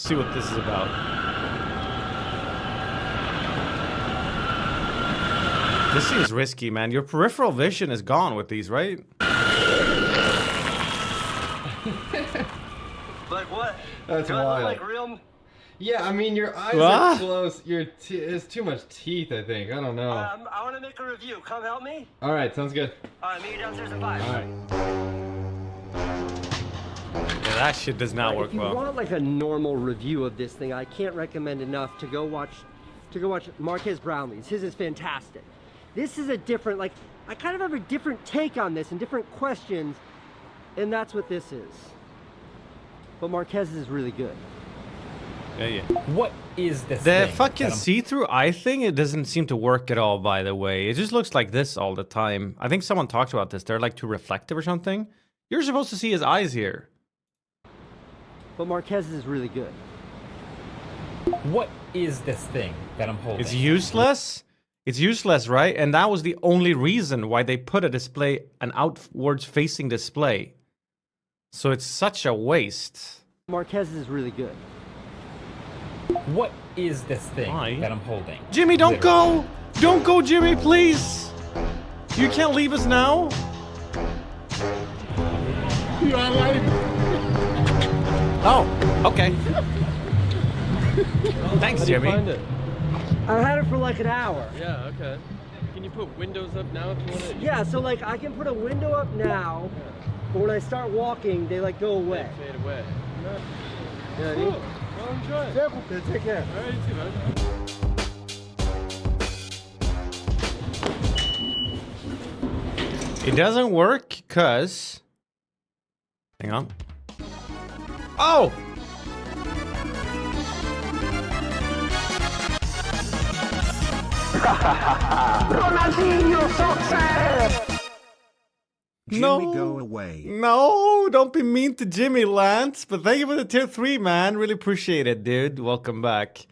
see what this is about. This seems risky, man. Your peripheral vision is gone with these, right? Like what? That's Do I wild. look like real? Yeah, I mean, your eyes What? are close. It's too much teeth, I think. I don't know. I want to make a review. Come help me. All right, sounds good. All right, meet you downstairs at 5. All right. Yeah, that shit does not work If you well. want like a normal review of this thing, I can't recommend enough to go watch Marquez Brownlee's. His is fantastic. This is a different, like, I kind of have a different take on this and different questions, and that's what this is. But Marquez's is really good. Yeah, yeah. What is this The thing fucking that I'm- see-through eye thing, it doesn't seem to work at all, by the way. It just looks like this all the time. I think someone talked about this. They're like too reflective or something. You're supposed to see his eyes here. But Marquez's is really good. What is this thing that I'm holding? It's useless. It's useless, right? And that was the only reason why they put a display, an outwards facing display. So it's such a waste. Marquez's is really good. What is this thing Why? that I'm holding? Jimmy, don't Literally. go! Don't go, Jimmy, please! You can't leave us now? Oh, okay. Thanks, Jimmy. I had it for like an hour. Yeah, okay. Can you put windows up now if you want to? Yeah, so like I can put a window up now, but when I start walking, they like go away. Fade away. You know what I mean? Well, enjoy it. Yeah, take care. All right, you too, man. It doesn't work because... Hang on. Oh! Jimmy, go away. No, don't be mean to Jimmy, Lance. But thank you for the tier 3, man. Really appreciate it, dude. Welcome back.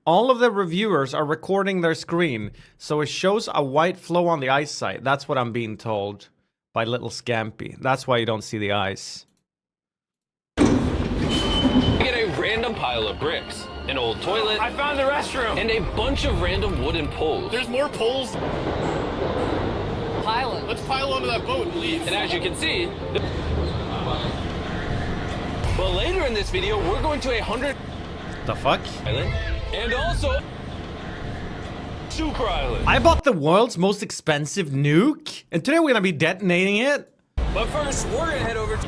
All of the reviewers are recording their screen, so it shows a white flow on the eyesight. That's what I'm being told by Little Scampy. That's why you don't see the eyes. Get a random pile of bricks, an old toilet, I found the restroom. and a bunch of random wooden poles. There's more poles. Pile Let's pile onto that boat and leave. And as you can see, but later in this video, we're going to 100 The fuck? Island and also Super Island. I bought the world's most expensive nuke, and today we're gonna be detonating it. But first, we're gonna head over to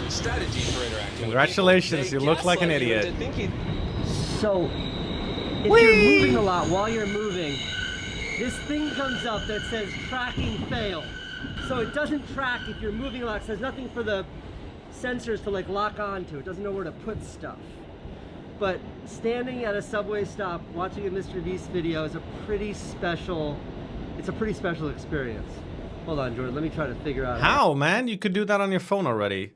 strategy for interacting. Congratulations, you look like an idiot. So, if you're moving a lot while you're moving, this thing comes up that says tracking failed. So it doesn't track if you're moving a lot. So there's nothing for the sensors to like lock onto. It doesn't know where to put stuff. But standing at a subway stop watching a Mr. Beast video is a pretty special, it's a pretty special experience. Hold on, Jordan, let me try to figure out How, man? You could do that on your phone already.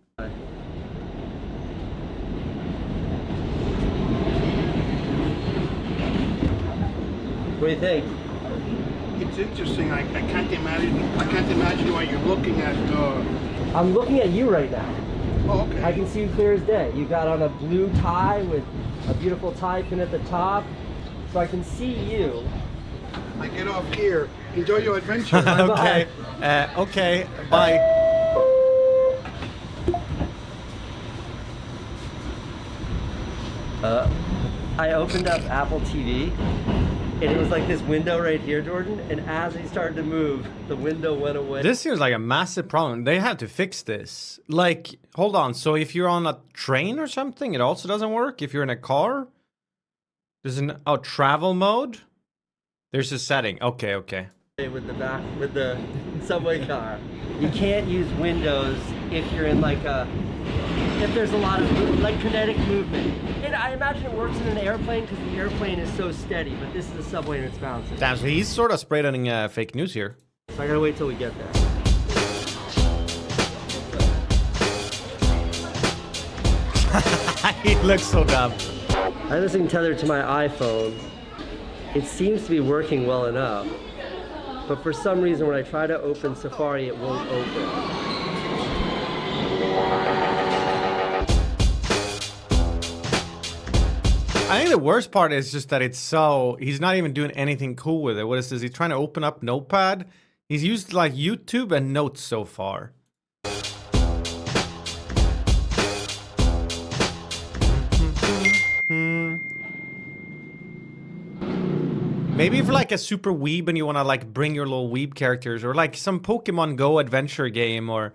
What do you think? It's interesting. I can't imagine what you're looking at. I'm looking at you right now. Oh, okay. I can see you clear as day. You got on a blue tie with a beautiful tie pin at the top. So I can see you. I get off here. Enjoy your adventure. Okay. Okay. Bye. I opened up Apple TV and it was like this window right here, Jordan, and as he started to move, the window went away. This seems like a massive problem. They have to fix this. Like, hold on. So if you're on a train or something, it also doesn't work? If you're in a car? There's an travel mode? There's a setting. Okay, okay. With the subway car. You can't use windows if you're in like if there's a lot of like kinetic movement. And I imagine it works in an airplane because the airplane is so steady, but this is a subway and it's bouncing. Damn, so he's sort of spreading fake news here. So I gotta wait till we get there. He looks so dumb. I have this thing tethered to my iPhone. It seems to be working well enough. but for some reason when I try to open Safari, it won't open. I think the worst part is just that it's so, he's not even doing anything cool with it. What is this? He's trying to open up Notepad. He's used like YouTube and Notes so far. Maybe if like a super weeb and you want to like bring your little weeb characters, or like some Pokemon Go adventure game, or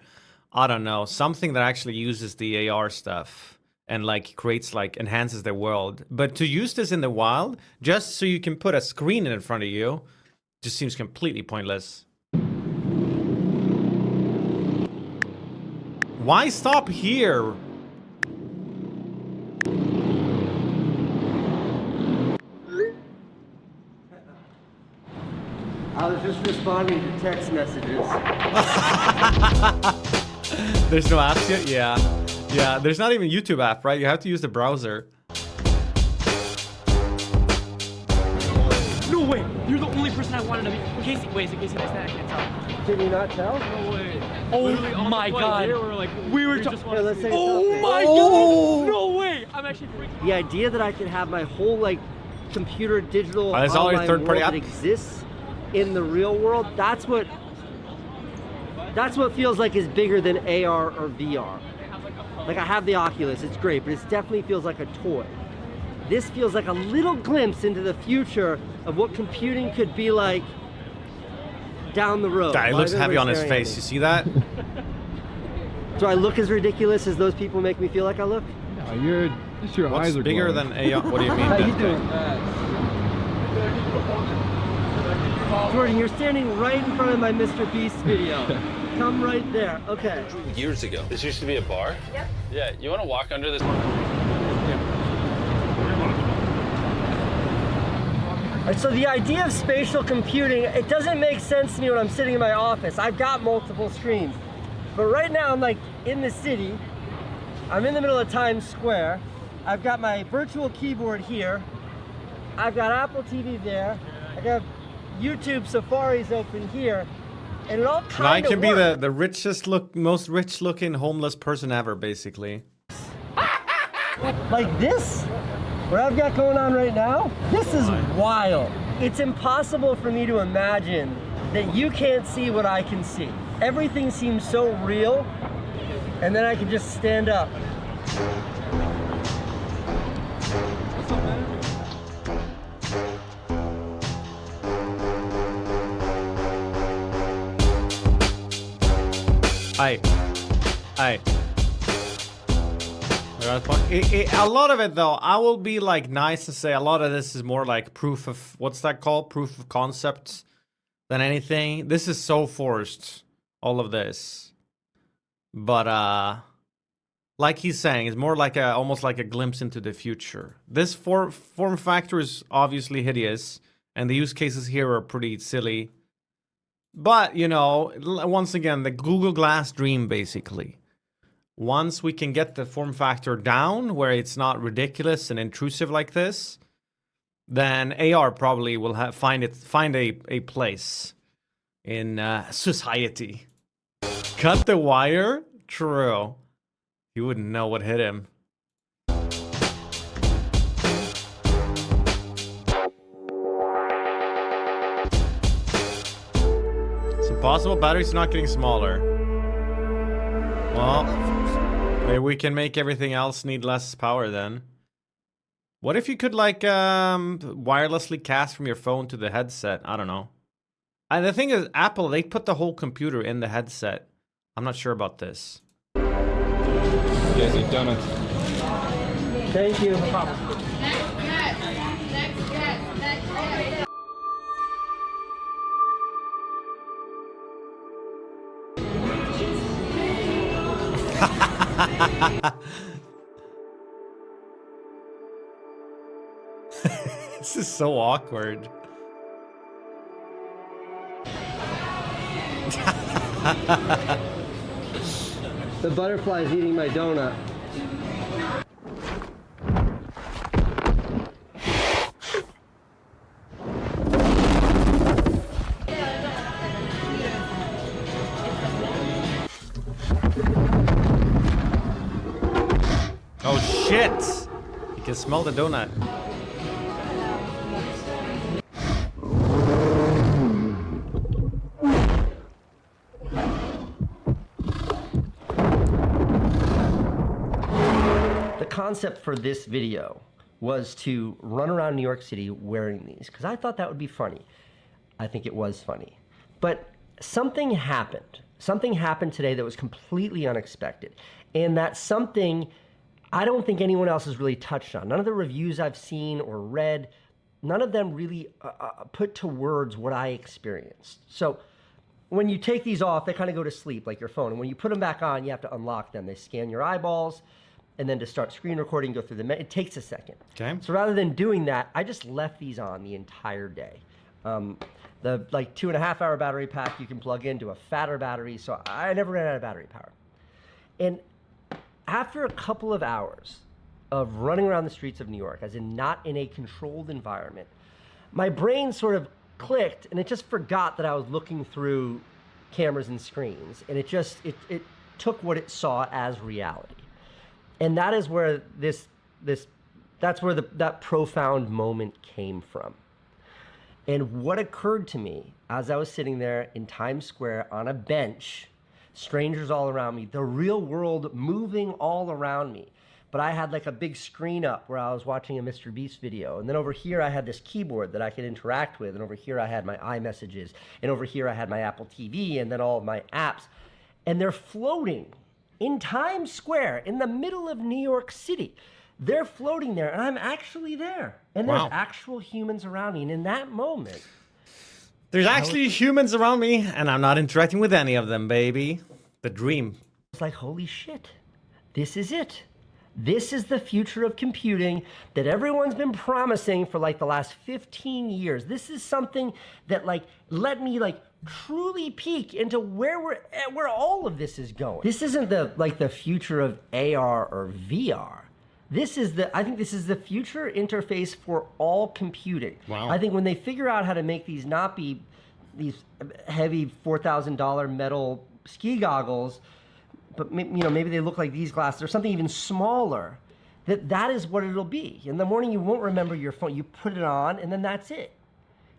I don't know, something that actually uses the AR stuff and like creates like enhances their world. But to use this in the wild just so you can put a screen in front of you just seems completely pointless. Why stop here? I was just responding to text messages. There's no apps yet? Yeah. Yeah, there's not even YouTube app, right? You have to use the browser. No way! You're the only person I wanted to meet. Casey, wait, is it Casey next to that? I can't tell. Did you not tell? No way. Oh my god. We were just Here, let's say Oh something. my god! No way! I'm actually freaking The idea that I could have my whole like computer digital That's all your online third-party world that app? exists in the real world, that's what feels like is bigger than AR or VR. Like I have the Oculus, it's great, but it definitely feels like a toy. This feels like a little glimpse into the future of what computing could be like down the road. Guy Why looks is heavy on his everybody face. You staring see that? at me? Do I look as ridiculous as those people make me feel like I look? No, your What's eyes are bigger glowing. than AR? What do you mean? How you Death doing? Jordan, you're standing right in front of my Mr. Beast video. Come right there. Okay. Years ago. This used to be a bar? Yep. Yeah, you want to walk under this? All right, so the idea of spatial computing, it doesn't make sense to me when I'm sitting in my office. I've got multiple screens. But right now I'm like in the city. I'm in the middle of Times Square. I've got my virtual keyboard here. I've got Apple TV there. I got YouTube Safari's open here. And it all Now I kind of can be works. the richest most rich looking homeless person ever, basically. Like this, what I've got going on right now, this is wild. It's impossible for me to imagine that you can't see what I can see. Everything seems so real, and then I can just stand up. Aye. A lot of it, though, I will be like nice to say a lot of this is more like proof of, what's that called? Proof of concept than anything. This is so forced, all of this. But, like he's saying, it's more like almost like a glimpse into the future. This form factor is obviously hideous, and the use cases here are pretty silly. But, you know, once again, the Google Glass dream, basically. Once we can get the form factor down, where it's not ridiculous and intrusive like this, then AR probably will find a place in society. Cut the wire? True. He wouldn't know what hit him. Possible battery's not getting smaller. Well, maybe we can make everything else need less power then. What if you could like wirelessly cast from your phone to the headset? I don't know. And the thing is, Apple, they put the whole computer in the headset. I'm not sure about this. Yes, you've done it. Thank you. This is so awkward. The butterfly's eating my donut. shit! You can smell the donut. The concept for this video was to run around New York City wearing these, because I thought that would be funny. I think it was funny. But something happened. Something happened today that was completely unexpected. And that something I don't think anyone else has really touched on. None of the reviews I've seen or read, none of them really put to words what I experienced. So when you take these off, they kind of go to sleep like your phone. And when you put them back on, you have to unlock them. They scan your eyeballs, and then to start screen recording, go through it takes a second. Okay. So rather than doing that, I just left these on the entire day. The like 2.5-hour battery pack you can plug into a fatter battery, so I never ran out of battery power. And after a couple of hours of running around the streets of New York, as in not in a controlled environment, my brain sort of clicked and it just forgot that I was looking through cameras and screens, and it took what it saw as reality. And that is where that profound moment came from. And what occurred to me as I was sitting there in Times Square on a bench, strangers all around me, the real world moving all around me. But I had like a big screen up where I was watching a Mr. Beast video. And then over here I had this keyboard that I could interact with. And over here I had my iMessages. And over here I had my Apple TV and then all of my apps. And they're floating in Times Square in the middle of New York City. They're floating there, and I'm actually there. And there's actual humans around me. And in that moment, there's actually humans around me, and I'm not interacting with any of them, baby. The dream. It's like, holy shit, this is it. This is the future of computing that everyone's been promising for like the last 15 years. This is something that like let me like truly peek into where all of this is going. This isn't the future of AR or VR. I think this is the future interface for all computing. Wow. I think when they figure out how to make these not be these heavy $4,000 metal ski goggles, but maybe they look like these glasses or something even smaller, that is what it'll be. In the morning, you won't remember your phone. You put it on, and then that's it.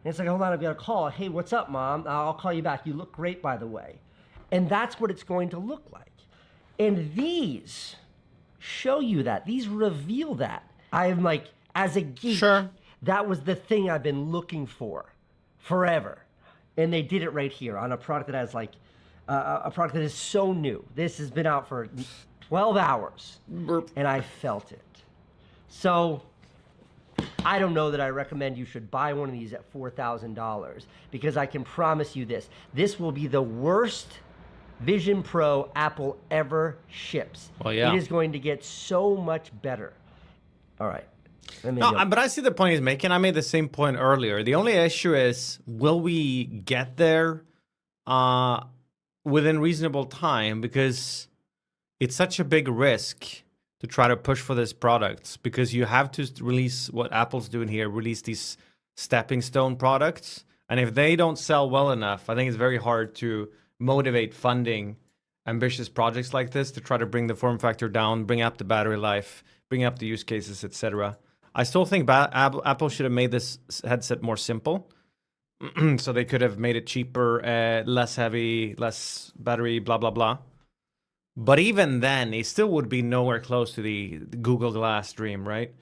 And it's like, hold on, I've got a call. Hey, what's up, Mom? I'll call you back. You look great, by the way. And that's what it's going to look like. And these show you that. These reveal that. I'm like, as a geek, Sure. That was the thing I've been looking for forever. And they did it right here on a product that has like, a product that is so new. This has been out for 12 hours, and I felt it. So I don't know that I recommend you should buy one of these at $4,000, because I can promise you this. This will be the worst Vision Pro Apple ever ships. Well, yeah. It is going to get so much better. All right. No, but I see the point he's making. I made the same point earlier. The only issue is, will we get there within reasonable time? Because it's such a big risk to try to push for this product, because you have to release what Apple's doing here, release these stepping stone products. And if they don't sell well enough, I think it's very hard to motivate funding ambitious projects like this to try to bring the form factor down, bring up the battery life, bring up the use cases, etc. I still think Apple should have made this headset more simple. So they could have made it cheaper, less heavy, less battery, blah, blah, blah. But even then, it still would be nowhere close to the Google Glass dream, right?